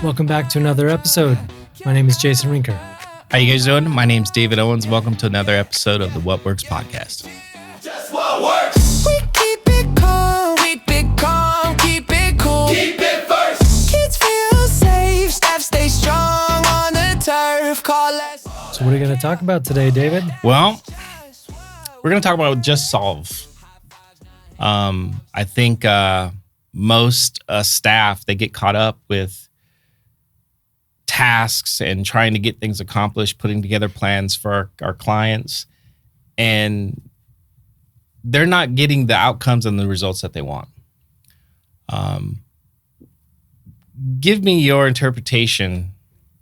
Welcome back to another episode. My name is Jason Rinker. How you guys doing? My name's David Owens. Welcome to another episode of the What Works podcast. Just what works. We keep it calm, keep it cool. Keep it first. Kids feel safe, staff stay strong on the turf. Call us. So what are you going to talk about today, David? Well, we're going to talk about just solve. I think most staff, they get caught up with tasks and trying to get things accomplished, putting together plans for our clients, and they're not getting the outcomes and the results that they want. Give me your interpretation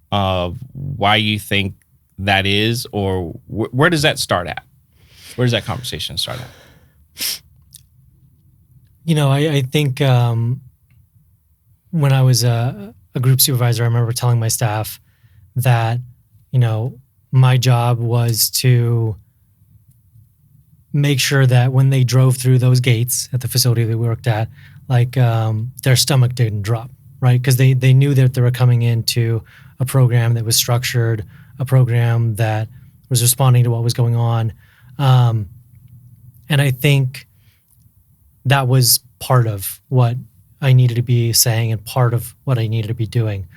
of why you think that is, or where does that start at? Where does that conversation start at? You know, I think when I was a group supervisor, I remember telling my staff that, you know, my job was to make sure that when they drove through those gates at the facility they worked at, like their stomach didn't drop, right? Because they knew that they were coming into a program that was structured, a program that was responding to what was going on. And I think that was part of what I needed to be saying and part of what I needed to be doing.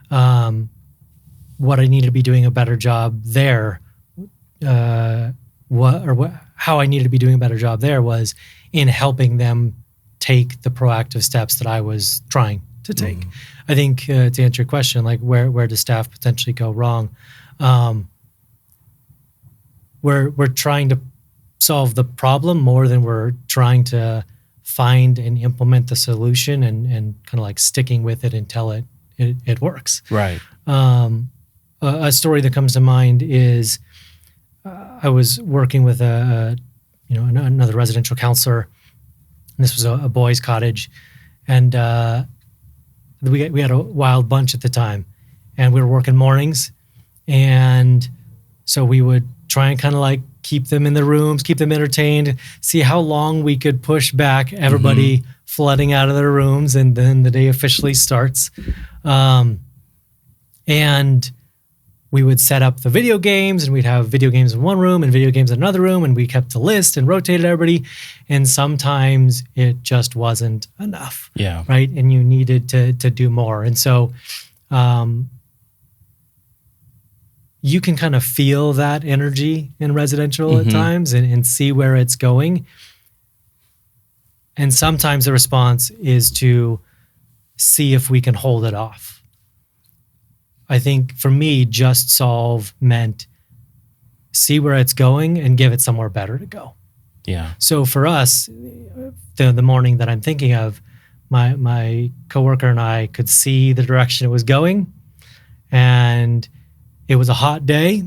What I needed to be doing a better job there, how I needed to be doing a better job there was in helping them take the proactive steps that I was trying to take. Mm-hmm. I think to answer your question, like where does staff potentially go wrong? We're trying to solve the problem more than we're trying to find and implement the solution and kind of like sticking with it until it works. Right. A story that comes to mind is I was working with another residential counselor. And this was a boys' cottage, and we had a wild bunch at the time, and we were working mornings, and so we would try and kind of like keep them in the rooms, keep them entertained, see how long we could push back everybody flooding out of their rooms, and then the day officially starts. And we would set up the video games, and we'd have video games in one room and video games in another room, and we kept the list and rotated everybody. And sometimes it just wasn't enough. Yeah. Right. And you needed to do more. And so you can kind of feel that energy in residential at times and see where it's going. And sometimes the response is to see if we can hold it off. I think for me, just solve meant see where it's going and give it somewhere better to go. Yeah. So for us, the morning that I'm thinking of, my coworker and I could see the direction it was going, and it was a hot day,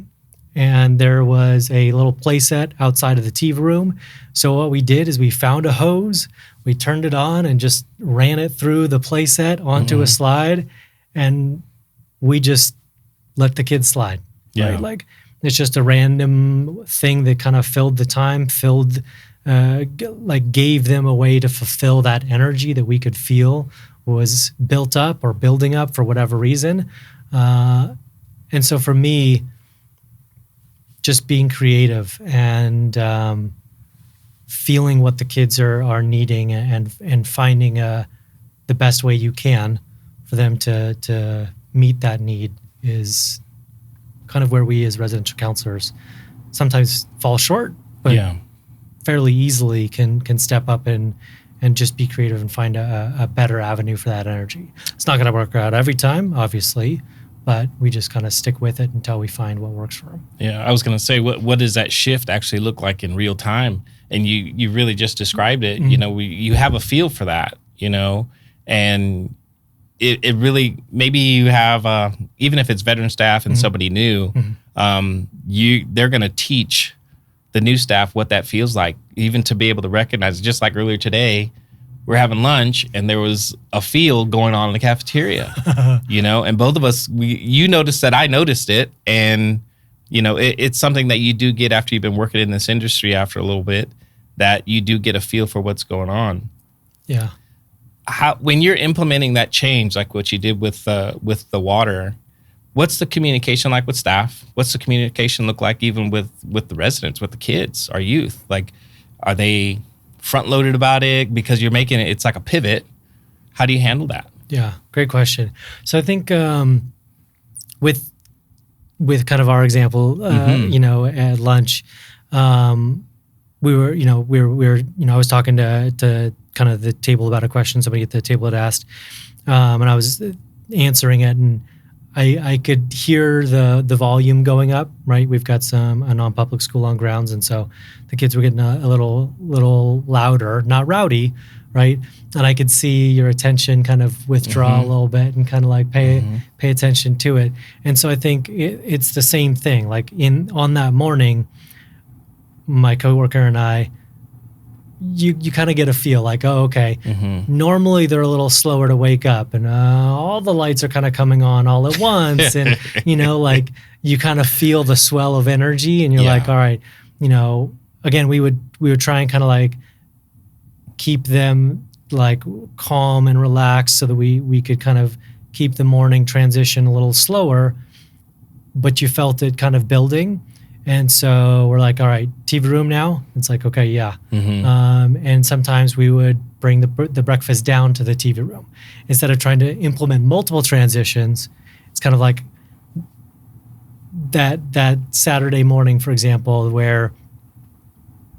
and there was a little play set outside of the TV room. So what we did is we found a hose, we turned it on and just ran it through the play set onto a slide, and we just let the kids slide. Yeah. Right? Like it's just a random thing that kind of filled the time, gave them a way to fulfill that energy that we could feel was built up or building up for whatever reason. And so for me, just being creative and feeling what the kids are needing and finding the best way you can for them to meet that need is kind of where we as residential counselors sometimes fall short, but fairly easily can step up and just be creative and find a better avenue for that energy. It's not going to work out every time, obviously, but we just kind of stick with it until we find what works for them. Yeah, I was going to say, what does that shift actually look like in real time? And you really just described it. Mm-hmm. You know, you have a feel for that, you know, and it really, maybe you have, even if it's veteran staff and somebody new, they're going to teach the new staff what that feels like, even to be able to recognize it. Just like earlier today, we're having lunch and there was a field going on in the cafeteria, you know, and both of us, you noticed that I noticed it. And, you know, it's something that you do get after you've been working in this industry after a little bit, that you do get a feel for what's going on. Yeah. how, when you're implementing that change, like what you did with the water, what's the communication like with staff? What's the communication look like even with the residents, with the kids, our youth? Like, are they front loaded about it because you're making it? It's like a pivot. How do you handle that? Yeah, great question. So I think with kind of our example, at lunch, we were I was talking to kind of the table about a question somebody at the table had asked, and I was answering it, and I could hear the volume going up. Right, we've got a non-public school on grounds, and so the kids were getting a little louder, not rowdy, right? And I could see your attention kind of withdraw a little bit and kind of like pay attention to it. And so I think it's the same thing. Like on that morning, my coworker and I, you kind of get a feel like, oh, okay. Normally they're a little slower to wake up, and all the lights are kind of coming on all at once, and like you kind of feel the swell of energy, and you're like, all right, again, we would try and kind of like keep them like calm and relaxed so that we could kind of keep the morning transition a little slower, but you felt it kind of building. And so we're like, all right, TV room now. It's like, okay, yeah. And sometimes we would bring the breakfast down to the TV room instead of trying to implement multiple transitions. It's kind of like that Saturday morning, for example, where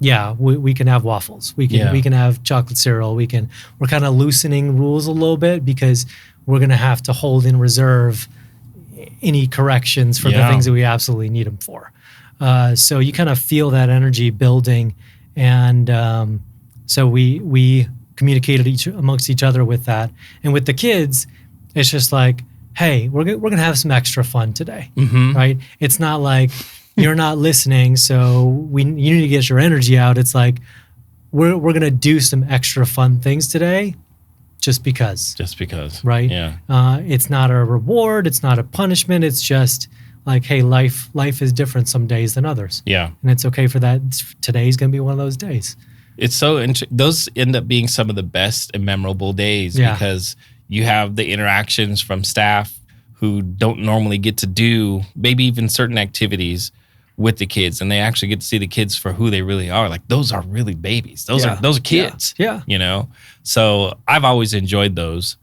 we can have waffles. We can have chocolate cereal. We're kind of loosening rules a little bit because we're going to have to hold in reserve any corrections for the things that we absolutely need them for. So you kind of feel that energy building, and so we communicated amongst each other with that. And with the kids, it's just like, hey, we're gonna have some extra fun today, right? It's not like you're not listening, so you need to get your energy out. It's like we're gonna do some extra fun things today, just because, right? Yeah. It's not a reward. It's not a punishment. It's just like, hey, life is different some days than others. Yeah. And it's okay for that. Today's going to be one of those days. It's so interesting. Those end up being some of the best and memorable days because you have the interactions from staff who don't normally get to do maybe even certain activities with the kids, and they actually get to see the kids for who they really are. Like, those are really babies. Those are kids. Yeah. So I've always enjoyed those.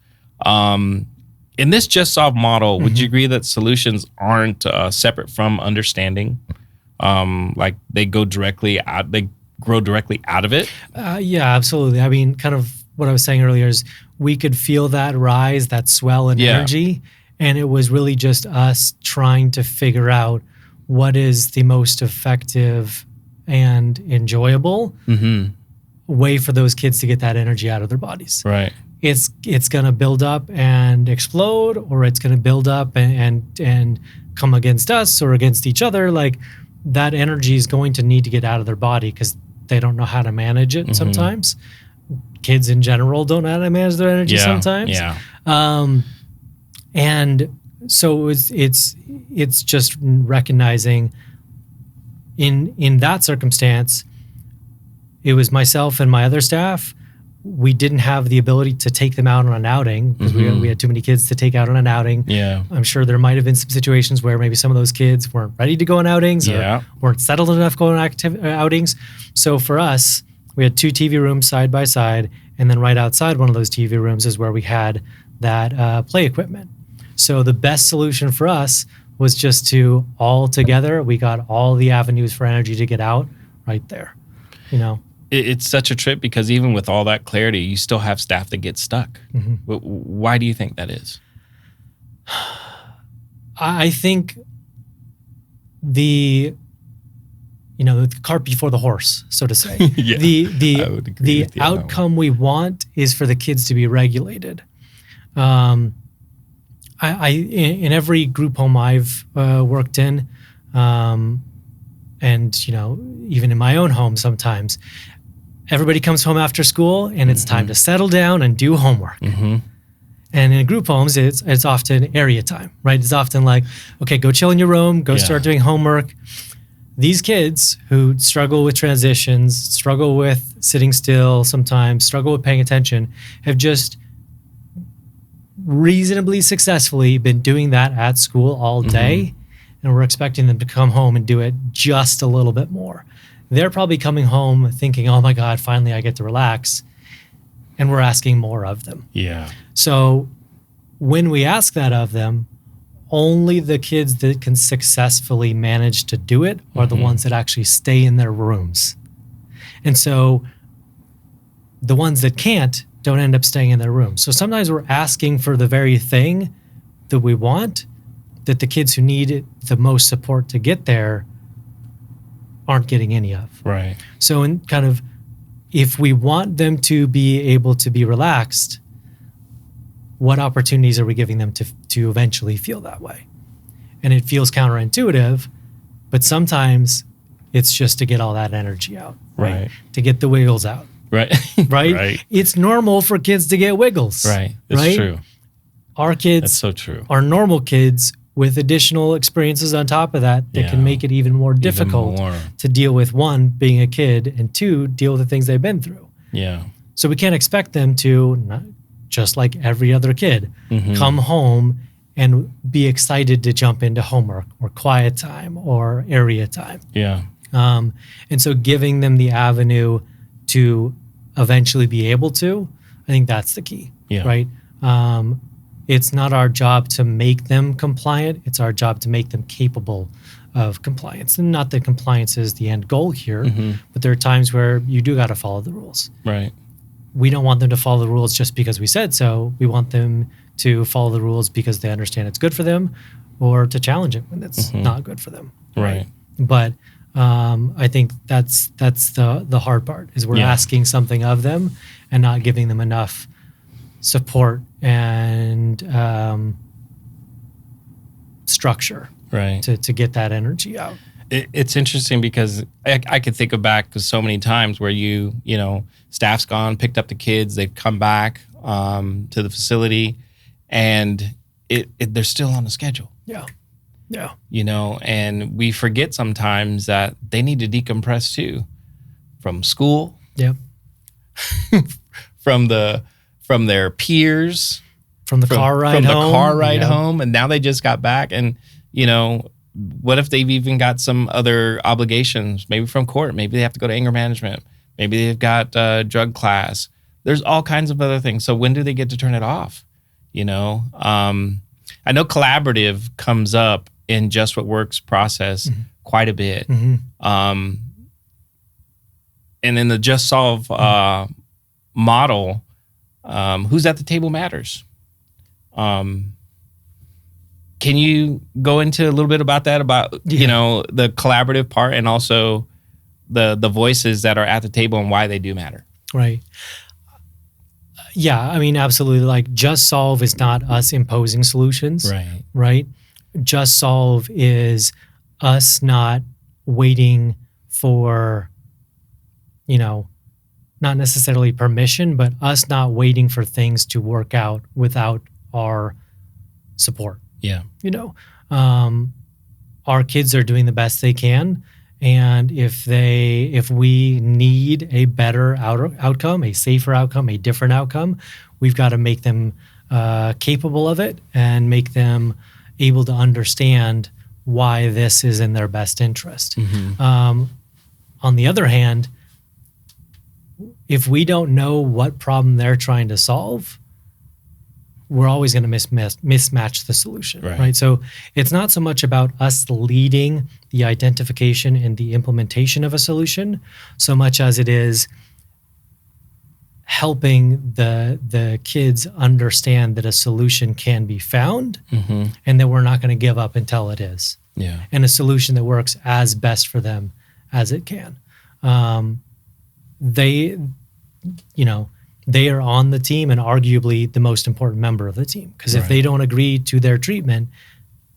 In this Just Solve model, would you agree that solutions aren't separate from understanding? Like they grow directly out of it? Yeah, absolutely. I mean, kind of what I was saying earlier is we could feel that rise, that swell in energy. And it was really just us trying to figure out what is the most effective and enjoyable way for those kids to get that energy out of their bodies. Right. It's going to build up and explode, or it's going to build up and come against us or against each other. Like, that energy is going to need to get out of their body because they don't know how to manage it sometimes. Kids in general don't know how to manage their energy sometimes. Yeah. And so it's just recognizing in that circumstance, it was myself and my other staff. We didn't have the ability to take them out on an outing because we had too many kids to take out on an outing. Yeah. I'm sure there might have been some situations where maybe some of those kids weren't ready to go on outings or weren't settled enough going on outings. So for us, we had two TV rooms side by side, and then right outside one of those TV rooms is where we had that play equipment. So the best solution for us was just to all together, we got all the avenues for energy to get out right there, It's such a trip because even with all that clarity, you still have staff that get stuck. Why do you think that is? I think the cart before the horse, so to say. The outcome we want is for the kids to be regulated. In every group home I've worked in, and even in my own home sometimes, everybody comes home after school and it's time to settle down and do homework. And in group homes, it's often area time, right? It's often like, okay, go chill in your room, go start doing homework. These kids who struggle with transitions, struggle with sitting still sometimes, struggle with paying attention, have just reasonably successfully been doing that at school all day, and we're expecting them to come home and do it just a little bit more. They're probably coming home thinking, oh my God, finally I get to relax. And we're asking more of them. Yeah. So when we ask that of them, only the kids that can successfully manage to do it are the ones that actually stay in their rooms. And so the ones that can't don't end up staying in their rooms. So sometimes we're asking for the very thing that we want, that the kids who need it the most support to get there aren't getting any of. Right. So in kind of, if we want them to be able to be relaxed, what opportunities are we giving them to eventually feel that way? And it feels counterintuitive, but sometimes it's just to get all that energy out, right? To get the wiggles out, right? Right? Right. It's normal for kids to get wiggles, Right. It's right? true. Our kids That's so true. are normal kids with additional experiences on top of that Yeah. can make it even more difficult more. to deal with, one, being a kid, and two, deal with the things they've been through. Yeah. So we can't expect them to, not, just like every other kid, come home and be excited to jump into homework or quiet time or area time. Yeah. And so giving them the avenue to eventually be able to, I think that's the key, Yeah. right? It's not our job to make them compliant. It's our job to make them capable of compliance. And not that compliance is the end goal here, but there are times where you do got to follow the rules. Right. We don't want them to follow the rules just because we said so. We want them to follow the rules because they understand it's good for them, or to challenge it when it's not good for them. Right. But I think that's the hard part, is we're asking something of them and not giving them enough support and structure, Right. to get that energy out. It's interesting because I could think of back to so many times where you know, staff's gone, picked up the kids, they've come back to the facility, and they're still on the schedule. Yeah. Yeah. You know, and we forget sometimes that they need to decompress too, from school, Yep. from their peers, From the car ride home, and now they just got back, and you know, what if they've even got some other obligations, maybe from court, maybe they have to go to anger management, maybe they've got drug class. There's all kinds of other things. So when do they get to turn it off? You know, I know collaborative comes up in Just What Works process quite a bit. And in the Just Solve model, who's at the table matters. Can you go into a little bit about that, about, you know, the collaborative part, and also the voices that are at the table and why they do matter? Right. Yeah, I mean, absolutely. Like, Just Solve is not us imposing solutions. Right. Just Solve is us not waiting for, you know, not necessarily permission, but us not waiting for things to work out without our support. Yeah. You know, our kids are doing the best they can. And if we need a better outcome, a safer outcome, a different outcome, we've got to make them capable of it and make them able to understand why this is in their best interest. On the other hand, if we don't know what problem they're trying to solve, we're always going to mismatch the solution, right? So it's not so much about us leading the identification and the implementation of a solution, so much as it is helping the kids understand that a solution can be found, and that we're not going to give up until it is. Yeah. And a solution that works as best for them as it can. They are on the team and arguably the most important member of the team, because if they don't agree to their treatment,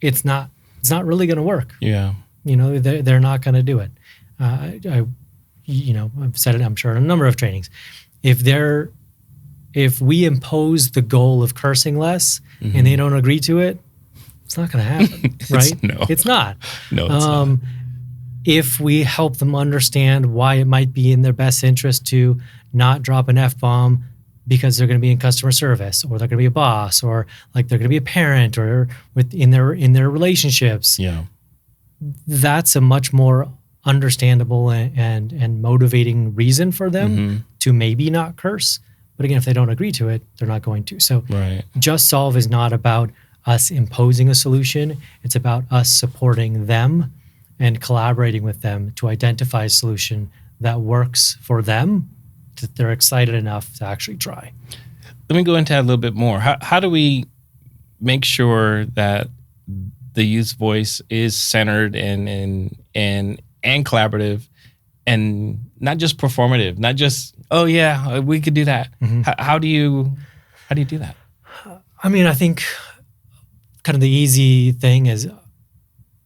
it's not really going to work. Yeah. You know, they're not going to do it. I've said it, I'm sure, in a number of trainings. If we impose the goal of cursing less and they don't agree to it, it's not going to happen, right? It's not. No, it's not. If we help them understand why it might be in their best interest to not drop an F-bomb, because they're going to be in customer service, or they're going to be a boss, or like they're going to be a parent, or in their relationships. Yeah. That's a much more understandable and motivating reason for them to maybe not curse. But again, if they don't agree to it, they're not going to. So Just Solve is not about us imposing a solution. It's about us supporting them and collaborating with them to identify a solution that works for them, that they're excited enough to actually try. Let me go into that a little bit more. How do we make sure that the youth's voice is centered and collaborative, and not just performative, not just, oh yeah, we could do that. How do you do that? I mean, I think kind of the easy thing is,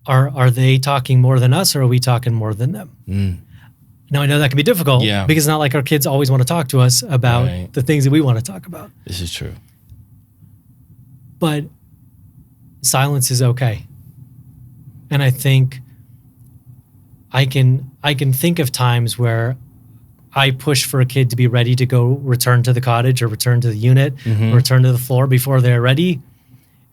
are they talking more than us, or are we talking more than them? Now, I know that can be difficult because it's not like our kids always want to talk to us about the things that we want to talk about. This is true. But silence is okay. And I think I can think of times where I push for a kid to be ready to go return to the cottage, or return to the unit, or return to the floor before they're ready.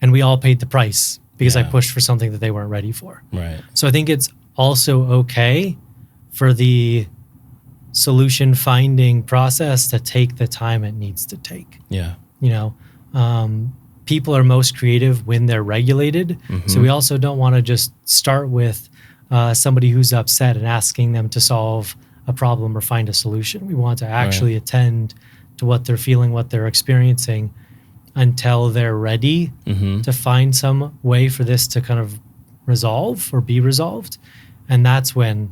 And we all paid the price because I pushed for something that they weren't ready for. Right. So I think it's also okay for the solution finding process to take the time it needs to take. Yeah. People are most creative when they're regulated. So we also don't want to just start with somebody who's upset and asking them to solve a problem or find a solution. We want to actually attend to what they're feeling, what they're experiencing, until they're ready to find some way for this to kind of resolve or be resolved. And that's when,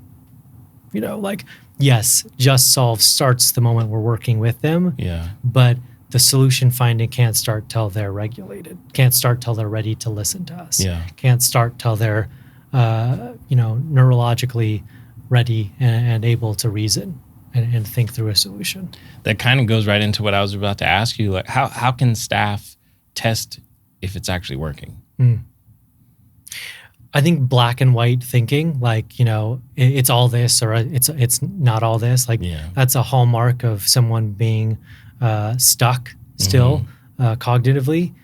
yes, Just Solve starts the moment we're working with them. Yeah. But the solution finding can't start till they're regulated. Can't start till they're ready to listen to us. Yeah. Can't start till they're, neurologically ready and able to reason and think through a solution. That kind of goes right into what I was about to ask you. Like, how can staff test if it's actually working? I think black and white thinking, it's all this or it's not all this. That's a hallmark of someone being stuck still cognitively.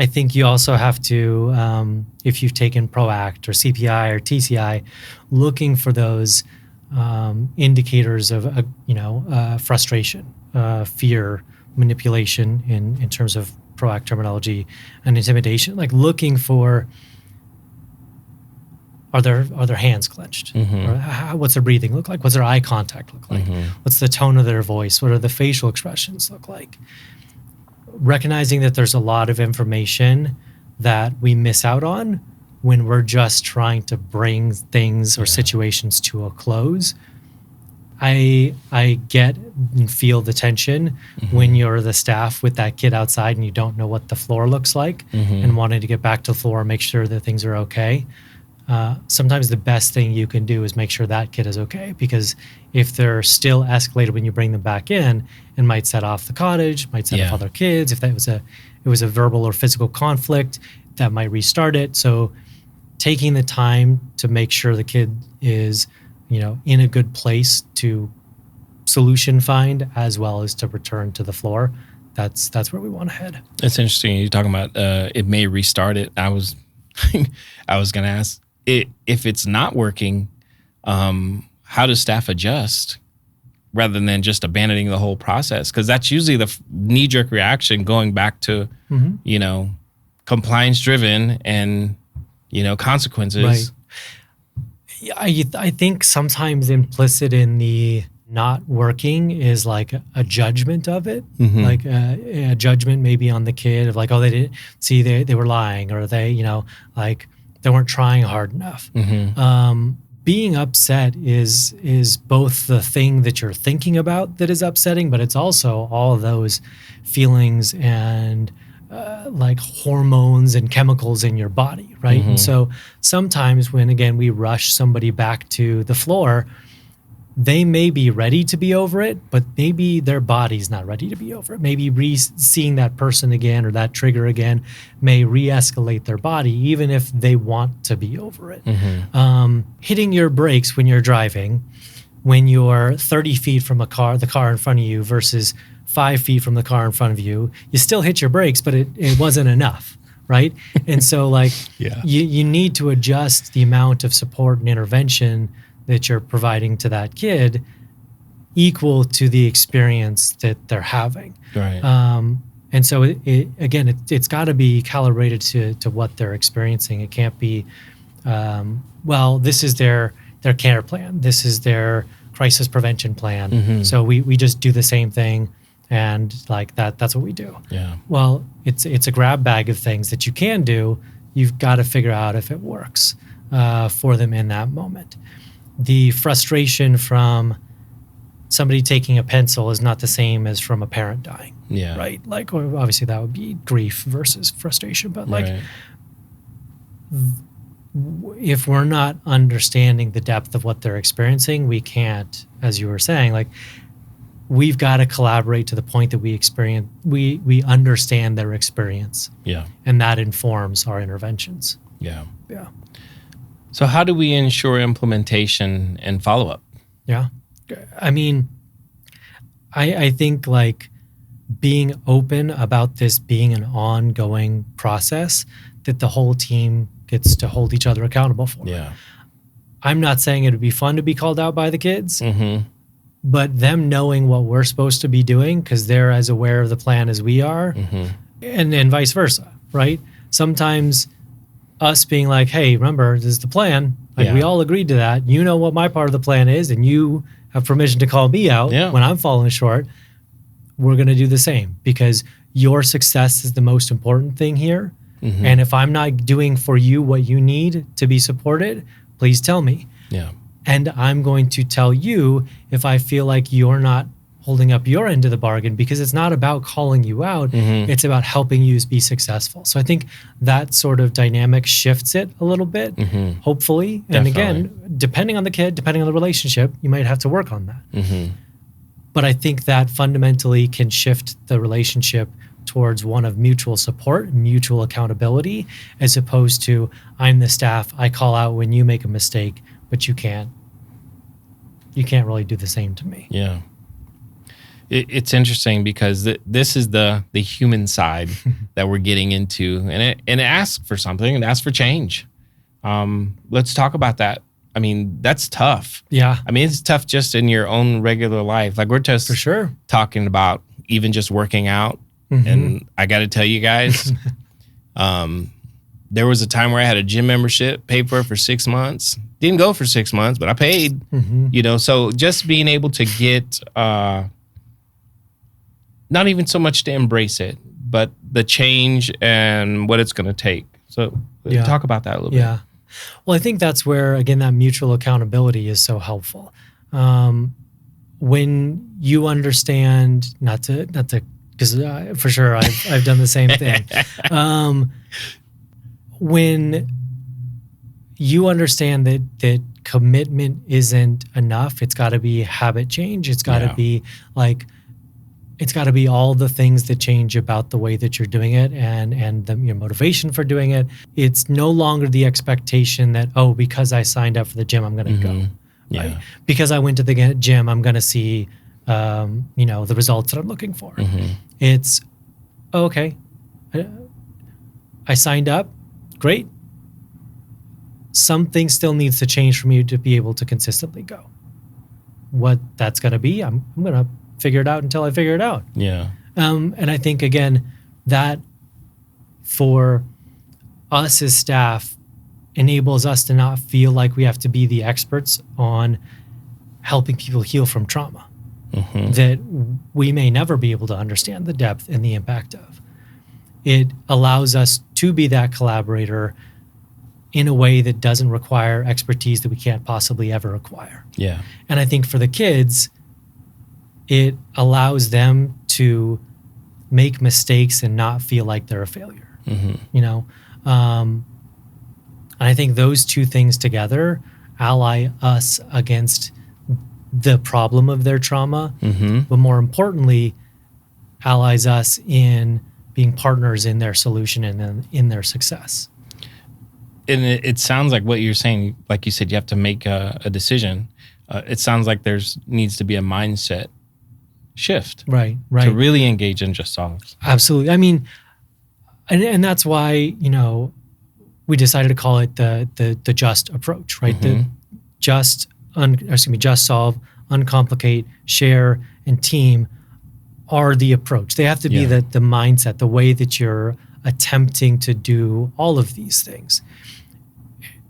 I think you also have to, if you've taken PROACT or CPI or TCI, looking for those indicators of, frustration, fear, manipulation in terms of PROACT terminology, and intimidation, like looking for, are their hands clenched? Or what's their breathing look like? What's their eye contact look like? What's the tone of their voice? What are the facial expressions look like? Recognizing that there's a lot of information that we miss out on when we're just trying to bring things or situations to a close. I get and feel the tension when you're the staff with that kid outside and you don't know what the floor looks like and wanting to get back to the floor and make sure that things are okay. Sometimes the best thing you can do is make sure that kid is okay, because if they're still escalated when you bring them back in, it might set off the cottage, might set off other kids. If that was a verbal or physical conflict, that might restart it. So taking the time to make sure the kid is, in a good place to solution find as well as to return to the floor, that's where we want to head. It's interesting. You're talking about it may restart it. I was going to ask, if it's not working, how does staff adjust rather than just abandoning the whole process? Because that's usually the knee-jerk reaction, going back to, compliance driven and, consequences. Right. I think sometimes implicit in the not working is like a judgment of it, like a judgment maybe on the kid of like, oh, they didn't see, they were lying, or they, they weren't trying hard enough. Being upset is both the thing that you're thinking about that is upsetting, but it's also all of those feelings and like hormones and chemicals in your body, right? And so sometimes when, again, we rush somebody back to the floor, they may be ready to be over it, but maybe their body's not ready to be over it. Maybe seeing that person again or that trigger again may re-escalate their body, even if they want to be over it. Hitting your brakes when you're driving when you're 30 feet from the car in front of you versus 5 feet from the car in front of you, you still hit your brakes, but it wasn't enough, right? And so like Yeah. you need to adjust the amount of support and intervention that you're providing to that kid equal to the experience that they're having. Right. And so it's got to be calibrated to what they're experiencing. It can't be, well, this is their care plan. This is their crisis prevention plan. So we just do the same thing, and like that's what we do. Yeah. Well, it's a grab bag of things that you can do. You've got to figure out if it works for them in that moment. The frustration from somebody taking a pencil is not the same as from a parent dying. Yeah. Right. Like obviously that would be grief versus frustration, but like Right. if we're not understanding the depth of what they're experiencing, we can't, as you were saying, like we've got to collaborate to the point that we understand their experience, Yeah. and that informs our interventions. Yeah. Yeah. So how do we ensure implementation and follow-up? Yeah. I mean, I think like being open about this being an ongoing process that the whole team gets to hold each other accountable for. Yeah. I'm not saying it would be fun to be called out by the kids, Mm-hmm. but them knowing what we're supposed to be doing because they're as aware of the plan as we are, and vice versa, right? Sometimes us being like, hey, remember, this is the plan. Like we all agreed to that. You know what my part of the plan is, and you have permission to call me out when I'm falling short. We're going to do the same because your success is the most important thing here. And if I'm not doing for you what you need to be supported, please tell me. Yeah. And I'm going to tell you if I feel like you're not holding up your end of the bargain, because it's not about calling you out. It's about helping you be successful. So I think that sort of dynamic shifts it a little bit, hopefully. And again, depending on the kid, depending on the relationship, you might have to work on that. But I think that fundamentally can shift the relationship towards one of mutual support, mutual accountability, as opposed to I'm the staff, I call out when you make a mistake, but you can't really do the same to me. Yeah. It's interesting because this is the human side that we're getting into, and it asks for something, and asks for change. Let's talk about that. I mean, that's tough. Yeah. I mean, it's tough just in your own regular life. Like we're just For sure. talking about even just working out. And I got to tell you guys, there was a time where I had a gym membership, paid for it for 6 months. Didn't go for 6 months, but I paid, so just being able to get, not even so much to embrace it, but the change and what it's going to take. So talk about that a little bit. Yeah. Well, I think that's where, again, that mutual accountability is so helpful. When you understand, not to, because for sure I've done the same thing. When you understand that commitment isn't enough, it's got to be habit change. It's got to be like, it's got to be all the things that change about the way that you're doing it and your motivation for doing it. It's no longer the expectation that, oh, because I signed up for the gym, I'm going to go. Yeah. Right? Because I went to the gym, I'm going to see, the results that I'm looking for. It's, okay, I signed up, great. Something still needs to change for me to be able to consistently go. What that's going to be, I'm going to figure it out until I figure it out. Yeah. And I think, again, that for us as staff enables us to not feel like we have to be the experts on helping people heal from trauma that we may never be able to understand the depth and the impact of. It allows us to be that collaborator in a way that doesn't require expertise that we can't possibly ever acquire. Yeah. And I think for the kids, it allows them to make mistakes and not feel like they're a failure. And I think those two things together ally us against the problem of their trauma, but more importantly, allies us in being partners in their solution and in their success. And it sounds like what you're saying, like you said, you have to make a decision. it sounds like needs to be a mindset shift, Right. to really engage in just solves. Absolutely. I mean, and that's why, we decided to call it the just approach, right? The just solve, uncomplicate, share, and team are the approach. They have to be the mindset, the way that you're attempting to do all of these things.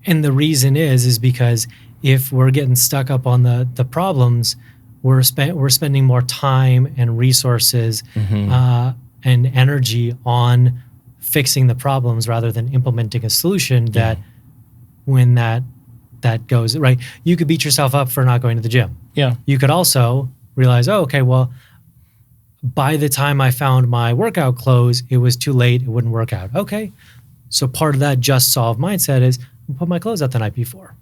And the reason is because if we're getting stuck up on the problems, we're spending more time and resources and energy on fixing the problems rather than implementing a solution that when that goes right, you could beat yourself up for not going to the gym. Yeah. You could also realize, oh, okay, well, by the time I found my workout clothes, it was too late. It wouldn't work out. Okay. So part of that just solve mindset is put my clothes out the night before,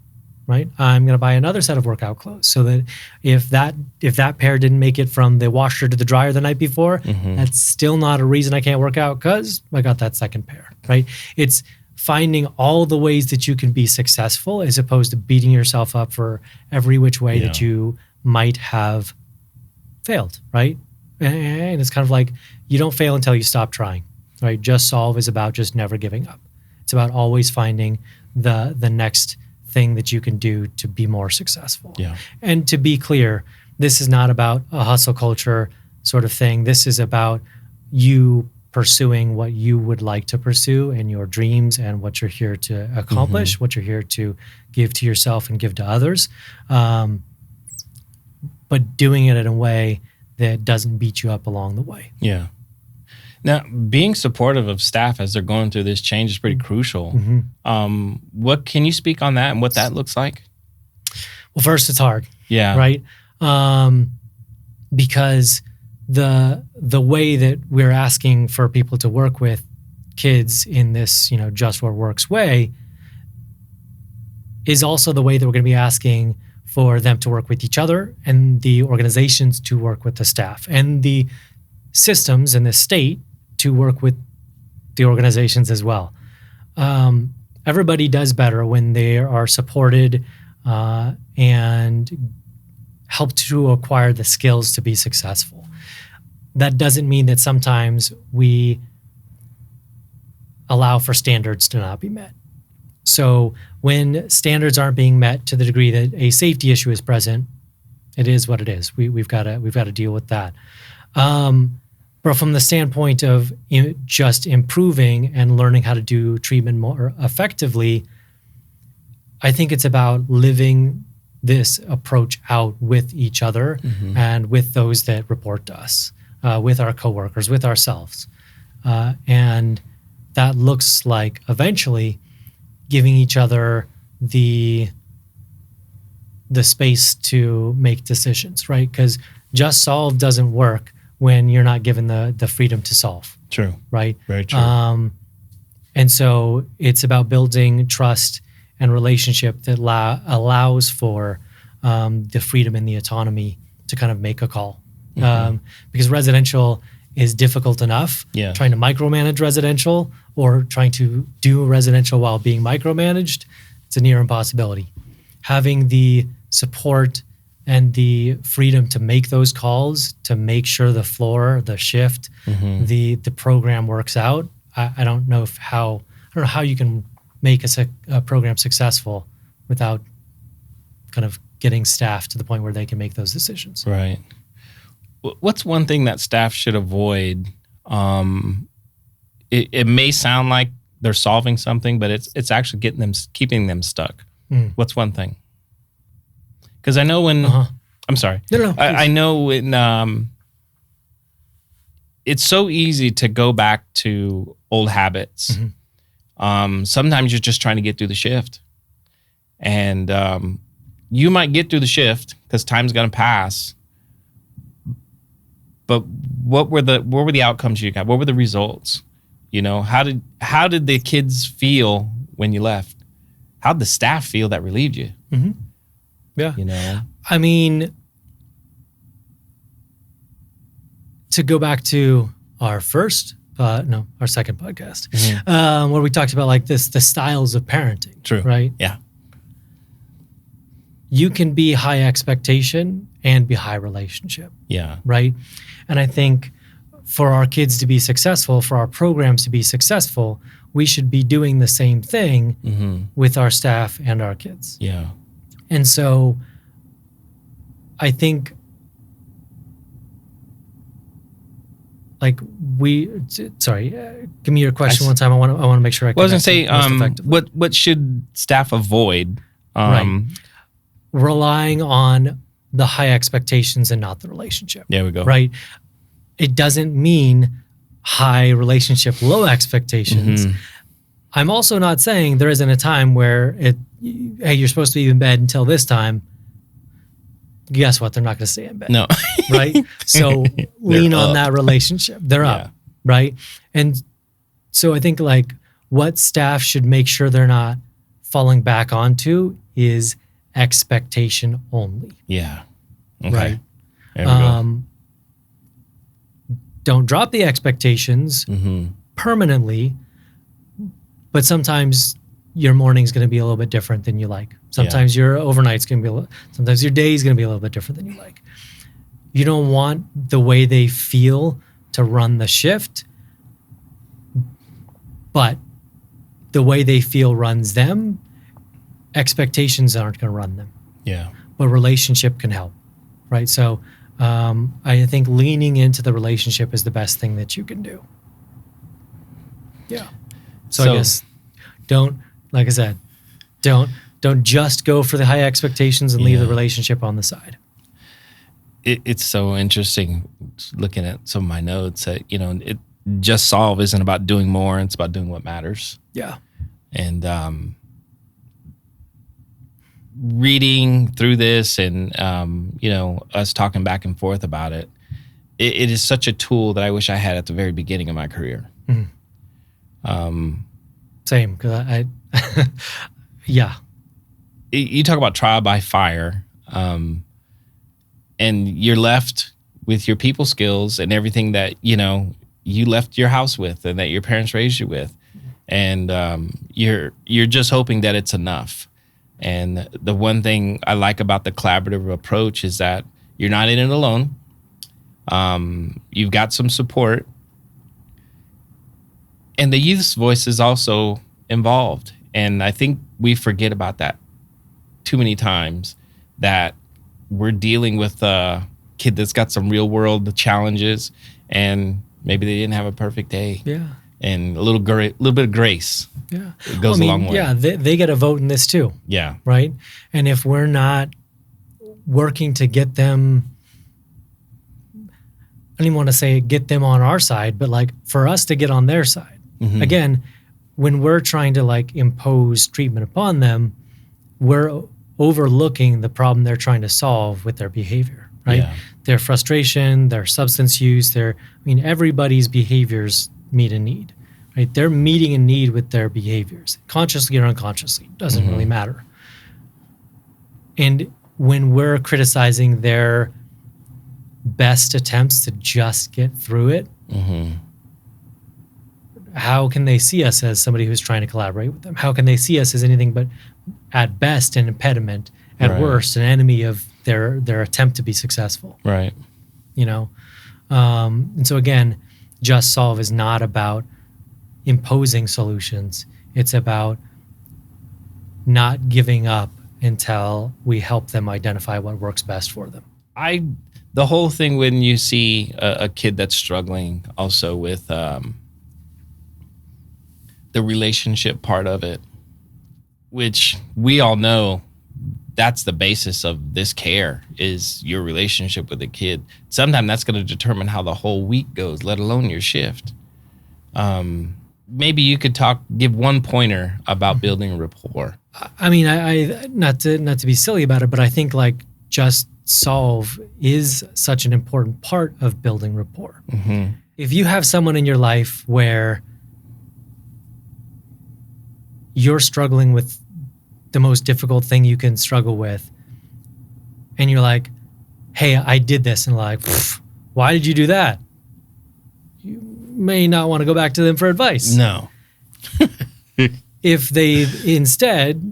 right? I'm going to buy another set of workout clothes so that if that pair didn't make it from the washer to the dryer the night before, that's still not a reason I can't work out because I got that second pair, right? It's finding all the ways that you can be successful as opposed to beating yourself up for every which way that you might have failed, right? And it's kind of like you don't fail until you stop trying, right? Just solve is about just never giving up. It's about always finding the next thing that you can do to be more successful. Yeah. And to be clear, this is not about a hustle culture sort of thing. This is about you pursuing what you would like to pursue and your dreams and what you're here to accomplish, what you're here to give to yourself and give to others. But doing it in a way that doesn't beat you up along the way. Yeah. Now, being supportive of staff as they're going through this change is pretty crucial. What can you speak on that and what that looks like? Well, first, it's hard. Yeah. Right. Because the way that we're asking for people to work with kids in this, just what works way is also the way that we're going to be asking for them to work with each other and the organizations to work with the staff and the systems and the state to work with the organizations as well. Everybody does better when they are supported and helped to acquire the skills to be successful. That doesn't mean that sometimes we allow for standards to not be met. So when standards aren't being met to the degree that a safety issue is present, it is what it is. We've got to deal with that. But from the standpoint of just improving and learning how to do treatment more effectively, I think it's about living this approach out with each other and with those that report to us, with our coworkers, with ourselves. And that looks like eventually giving each other the space to make decisions, right? Because just solve doesn't work when you're not given the freedom to solve. True. Right? Very true. And so it's about building trust and relationship that allows for the freedom and the autonomy to kind of make a call. Because residential is difficult enough. Yeah. Trying to micromanage residential or trying to do residential while being micromanaged, it's a near impossibility. Having the support and the freedom to make those calls, to make sure the floor, the shift, the program works out. I don't know how you can make a program successful without kind of getting staff to the point where they can make those decisions. Right. What's one thing that staff should avoid? It may sound like they're solving something, but it's actually keeping them stuck. What's one thing? Because I know when I'm sorry, no, I know when it's so easy to go back to old habits. Sometimes you're just trying to get through the shift, and you might get through the shift because time's going to pass. But what were the outcomes you got? What were the results? How did the kids feel when you left? How did the staff feel that relieved you? Yeah. I mean, to go back to our our second podcast, where we talked about like the styles of parenting. True. Right. Yeah. you can be high expectation and be high relationship, Yeah. right? And I think for our kids to be successful, for our programs to be successful, we should be doing the same thing with our staff and our kids. Yeah. And so I think like give me your question one time. I want to make sure I was going to say, most effectively. what should staff avoid? Right. Relying on the high expectations and not the relationship. There we go. Right. It doesn't mean high relationship, low expectations. I'm also not saying there isn't a time where hey, you're supposed to be in bed until this time. Guess what? They're not going to stay in bed. No. Right? So lean on up. that relationship. They're up. Right? And so I think like what staff should make sure they're not falling back onto is expectation only. Yeah. Okay. Right? There we go. Don't drop the expectations permanently, but sometimes your morning's going to be a little bit different than you like. Sometimes your overnight's going to be sometimes your day's going to be a little bit different than you like. You don't want the way they feel to run the shift, but the way they feel runs them. Expectations aren't going to run them. Yeah. But relationship can help, right? So I think leaning into the relationship is the best thing that you can do. Yeah. So I guess like I said, don't just go for the high expectations and leave the relationship on the side. It's so interesting looking at some of my notes that, just solve isn't about doing more. It's about doing what matters. Yeah. And reading through this and, us talking back and forth about it, it is such a tool that I wish I had at the very beginning of my career. Same, because yeah. You talk about trial by fire, and you're left with your people skills and everything that, you left your house with and that your parents raised you with. And you're just hoping that it's enough. And the one thing I like about the collaborative approach is that you're not in it alone. You've got some support. And the youth's voice is also involved. And I think we forget about that too many times, that we're dealing with a kid that's got some real world challenges and maybe they didn't have a perfect day. Yeah. And a little bit of grace. Yeah. It goes a long way. Yeah, they get a vote in this too. Yeah. Right? And if we're not working to get them, I don't even want to say get them on our side, but like for us to get on their side. Again, when we're trying to like impose treatment upon them, we're overlooking the problem they're trying to solve with their behavior, right? Yeah. Their frustration, their substance use, everybody's behaviors meet a need, right? They're meeting a need with their behaviors, consciously or unconsciously, doesn't really matter. And when we're criticizing their best attempts to just get through it, how can they see us as somebody who's trying to collaborate with them? How can they see us as anything but, at best, an impediment, at worst, an enemy of their attempt to be successful? Right. And so again, Just Solve is not about imposing solutions. It's about not giving up until we help them identify what works best for them. The whole thing when you see a kid that's struggling also with the relationship part of it, which we all know that's the basis of this care, is your relationship with the kid. Sometimes that's going to determine how the whole week goes, let alone your shift. Maybe you could give one pointer about building rapport. I mean, I not to be silly about it, but I think like Just Solve is such an important part of building rapport. If you have someone in your life where you're struggling with the most difficult thing you can struggle with, and you're like, hey, I did this, and like, why did you do that? You may not want to go back to them for advice. No. If they instead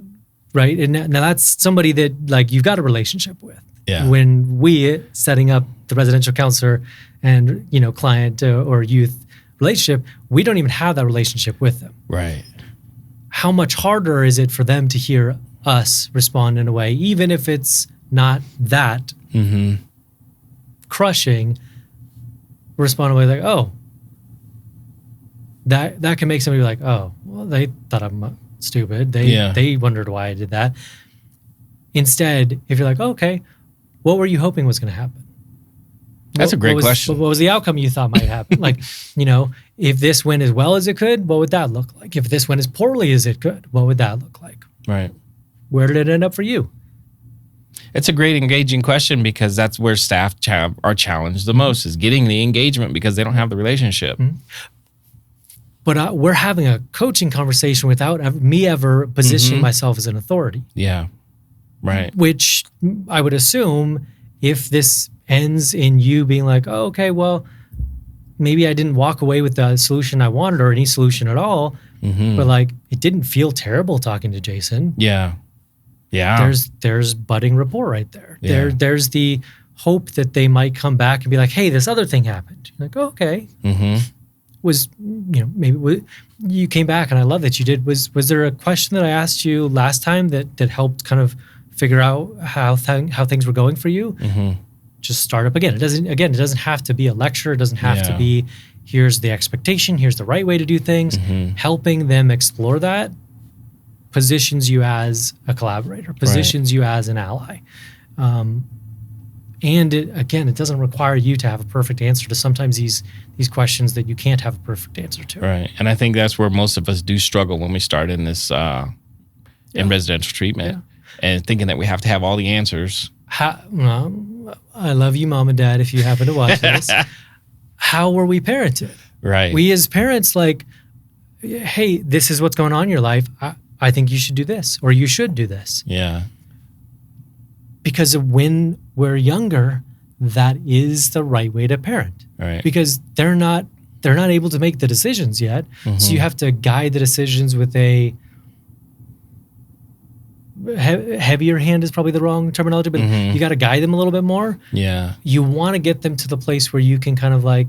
right? And now that's somebody that like you've got a relationship with. Yeah. When we setting up the residential counselor and, you know, client or youth relationship, we don't even have that relationship with them. Right. How much harder is it for them to hear us respond in a way, even if it's not that crushing, respond in a way like, oh, that can make somebody be like, oh, well, they thought I'm stupid. They wondered why I did that. Instead, if you're like, oh, okay, what were you hoping was going to happen? That's a great question. What was the outcome you thought might happen? Like, you know, if this went as well as it could, what would that look like? If this went as poorly as it could, what would that look like? Right. Where did it end up for you? It's a great engaging question because that's where staff are challenged the most, is getting the engagement because they don't have the relationship. But we're having a coaching conversation without me ever positioning myself as an authority. Yeah. Right. Which I would assume if this ends in you being like, oh, okay, well, maybe I didn't walk away with the solution I wanted or any solution at all, but like it didn't feel terrible talking to Jason. Yeah. Yeah. There's budding rapport right there. Yeah. There's the hope that they might come back and be like, hey, this other thing happened. You're like, oh, okay. Was, you know, maybe you came back and I love that you did. Was there a question that I asked you last time that helped kind of figure out how things were going for you? Just start up again. It doesn't have to be a lecture. It doesn't have to be, here's the expectation, here's the right way to do things. Helping them explore that positions you as a collaborator, positions you as an ally. And it doesn't require you to have a perfect answer to sometimes these questions that you can't have a perfect answer to. Right. And I think that's where most of us do struggle when we start in this in residential treatment and thinking that we have to have all the answers. I love you, Mom and Dad, if you happen to watch this. How were we parented? Right. We as parents, like, hey, this is what's going on in your life. I think you should do this, or you should do this. Yeah. Because when we're younger, that is the right way to parent. Right. Because they're not able to make the decisions yet. So you have to guide the decisions with a heavier hand is probably the wrong terminology, but you got to guide them a little bit more. Yeah. You want to get them to the place where you can kind of like,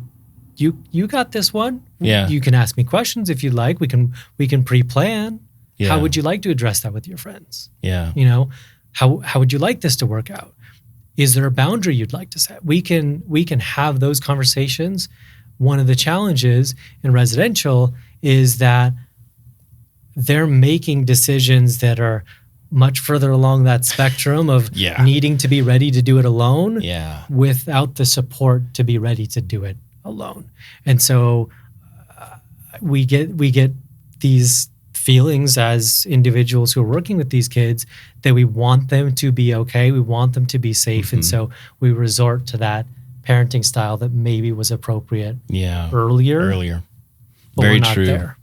you got this one. Yeah. You can ask me questions if you'd like. We can pre-plan. Yeah. How would you like to address that with your friends? Yeah. You know, how would you like this to work out? Is there a boundary you'd like to set? We can have those conversations. One of the challenges in residential is that they're making decisions that are much further along that spectrum of needing to be ready to do it alone without the support to be ready to do it alone. And so we get these feelings as individuals who are working with these kids that we want them to be okay. We want them to be safe. And so we resort to that parenting style that maybe was appropriate earlier. But Very we're not true. there.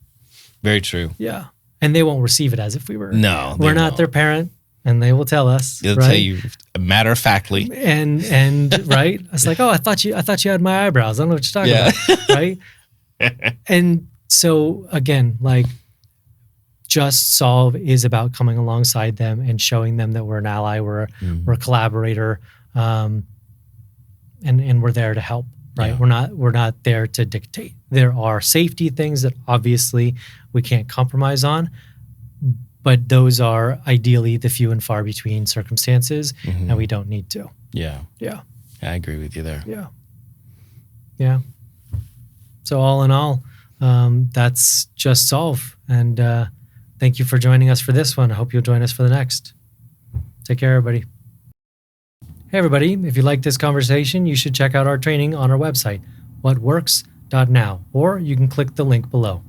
Very true. Yeah. And they won't receive it as if we were. No, we're not their parent, and they will tell us. They'll right? tell you matter of factly. And right, it's like, oh, I thought you had my eyebrows. I don't know what you're talking about, right? And so again, like, Just Solve is about coming alongside them and showing them that we're an ally, we're a collaborator, and we're there to help. Right? Yeah. We're not there to dictate. There are safety things that obviously we can't compromise on, but those are ideally the few and far between circumstances, and we don't need to. Yeah. Yeah. I agree with you there. Yeah. Yeah. So all in all, that's Just Solve. And thank you for joining us for this one. I hope you'll join us for the next. Take care, everybody. Hey, everybody. If you like this conversation, you should check out our training on our website, whatworks.now, or you can click the link below.